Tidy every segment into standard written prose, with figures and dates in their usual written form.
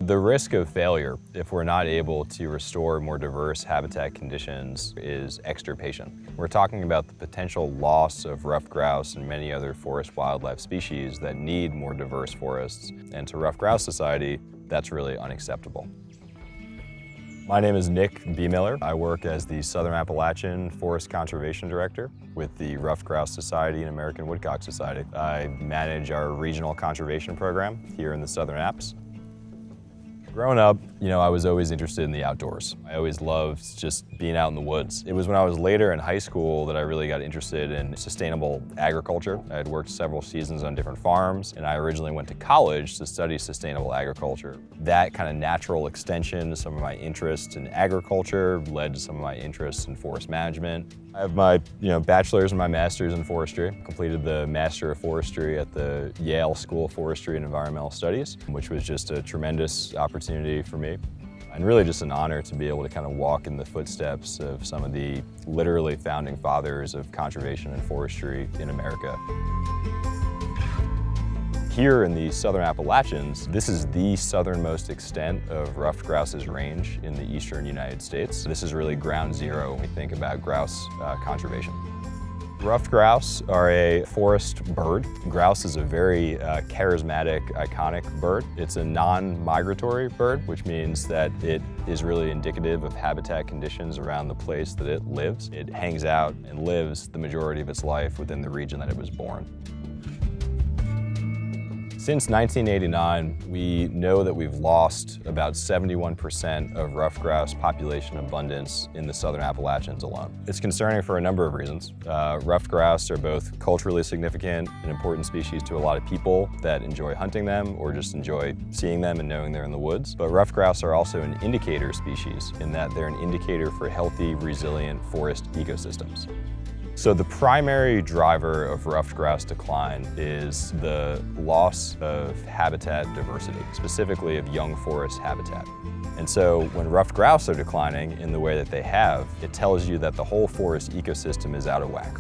The risk of failure, if we're not able to restore more diverse habitat conditions, is extirpation. We're talking about the potential loss of ruffed grouse and many other forest wildlife species that need more diverse forests, and to Ruffed Grouse Society, that's really unacceptable. My name is Nick Biemiller. I work as the Southern Appalachian Forest Conservation Director with the Ruffed Grouse Society and American Woodcock Society. I manage our regional conservation program here in the Southern Apps. Growing up, I was always interested in the outdoors. I always loved just being out in the woods. It was when I was later in high school that I really got interested in sustainable agriculture. I had worked several seasons on different farms, and I originally went to college to study sustainable agriculture. That kind of natural extension to some of my interests in agriculture led to some of my interests in forest management. I have my bachelor's and my master's in forestry. Completed the Master of Forestry at the Yale School of Forestry and Environmental Studies, which was just a tremendous opportunity for me. And really just an honor to be able to kind of walk in the footsteps of some of the literally founding fathers of conservation and forestry in America. Here in the Southern Appalachians, this is the southernmost extent of ruffed grouse's range in the eastern United States. This is really ground zero when we think about grouse conservation. Ruffed grouse are a forest bird. Grouse is a very charismatic, iconic bird. It's a non-migratory bird, which means that it is really indicative of habitat conditions around the place that it lives. It hangs out and lives the majority of its life within the region that it was born. Since 1989, we know that we've lost about 71% of ruffed grouse population abundance in the Southern Appalachians alone. It's concerning for a number of reasons. Ruffed grouse are both culturally significant and important species to a lot of people that enjoy hunting them or just enjoy seeing them and knowing they're in the woods. But ruffed grouse are also an indicator species in that they're an indicator for healthy, resilient forest ecosystems. So the primary driver of ruffed grouse decline is the loss of habitat diversity, specifically of young forest habitat. And so when ruffed grouse are declining in the way that they have, it tells you that the whole forest ecosystem is out of whack.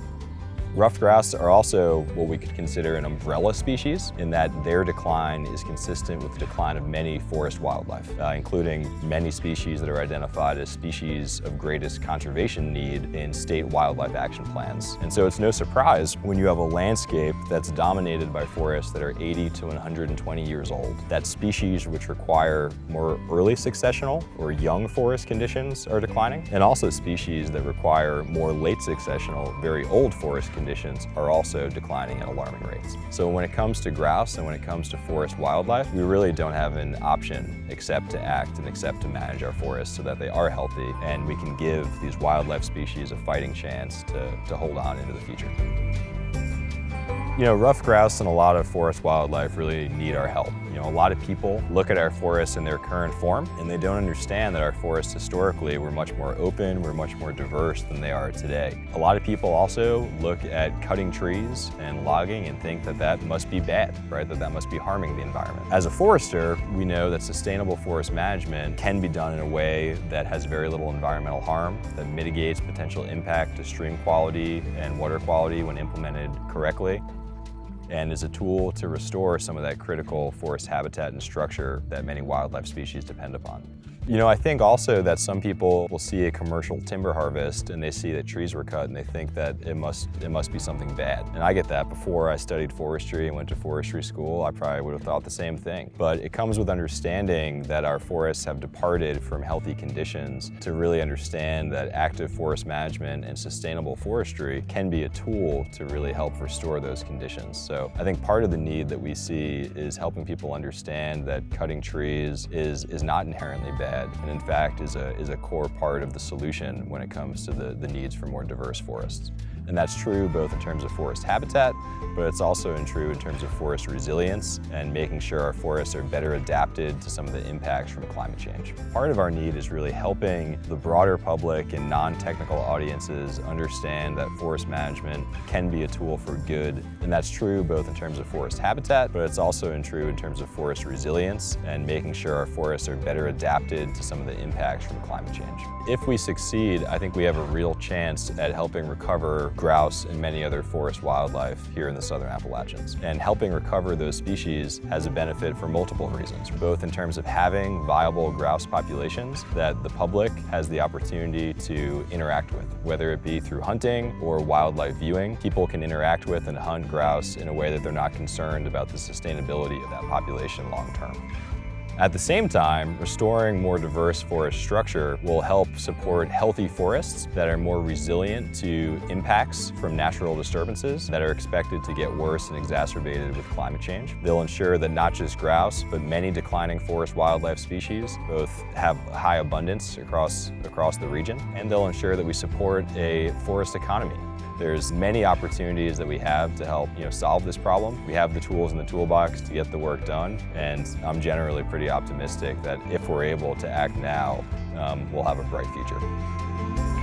Ruffed grouse are also what we could consider an umbrella species in that their decline is consistent with the decline of many forest wildlife, including many species that are identified as species of greatest conservation need in state wildlife action plans. And so it's no surprise when you have a landscape that's dominated by forests that are 80 to 120 years old, that species which require more early successional or young forest conditions are declining, and also species that require more late successional, very old forest conditions are also declining at alarming rates. So when it comes to grouse and when it comes to forest wildlife, we really don't have an option except to act and except to manage our forests so that they are healthy and we can give these wildlife species a fighting chance to hold on into the future. Ruffed grouse and a lot of forest wildlife really need our help. A lot of people look at our forests in their current form and they don't understand that our forests historically were much more open, were much more diverse than they are today. A lot of people also look at cutting trees and logging and think that that must be bad, right? That must be harming the environment. As a forester, we know that sustainable forest management can be done in a way that has very little environmental harm, that mitigates potential impact to stream quality and water quality when implemented correctly, and is a tool to restore some of that critical forest habitat and structure that many wildlife species depend upon. I think also that some people will see a commercial timber harvest and they see that trees were cut and they think that it must be something bad. And I get that. Before I studied forestry and went to forestry school, I probably would have thought the same thing. But it comes with understanding that our forests have departed from healthy conditions to really understand that active forest management and sustainable forestry can be a tool to really help restore those conditions. So I think part of the need that we see is helping people understand that cutting trees is not inherently bad, and in fact is a core part of the solution when it comes to the needs for more diverse forests. And that's true both in terms of forest habitat, but it's also true in terms of forest resilience and making sure our forests are better adapted to some of the impacts from climate change. Part of our need is really helping the broader public and non-technical audiences understand that forest management can be a tool for good. And that's true both in terms of forest habitat, but it's also true in terms of forest resilience and making sure our forests are better adapted to some of the impacts from climate change. If we succeed, I think we have a real chance at helping recover ruffed grouse and many other forest wildlife here in the Southern Appalachians. And helping recover those species has a benefit for multiple reasons, both in terms of having viable grouse populations that the public has the opportunity to interact with, whether it be through hunting or wildlife viewing. People can interact with and hunt grouse in a way that they're not concerned about the sustainability of that population long term. At the same time, restoring more diverse forest structure will help support healthy forests that are more resilient to impacts from natural disturbances that are expected to get worse and exacerbated with climate change. They'll ensure that not just grouse, but many declining forest wildlife species both have high abundance across the region, and they'll ensure that we support a forest economy. There's many opportunities that we have to help solve this problem. We have the tools in the toolbox to get the work done, and I'm generally pretty optimistic that if we're able to act now, we'll have a bright future.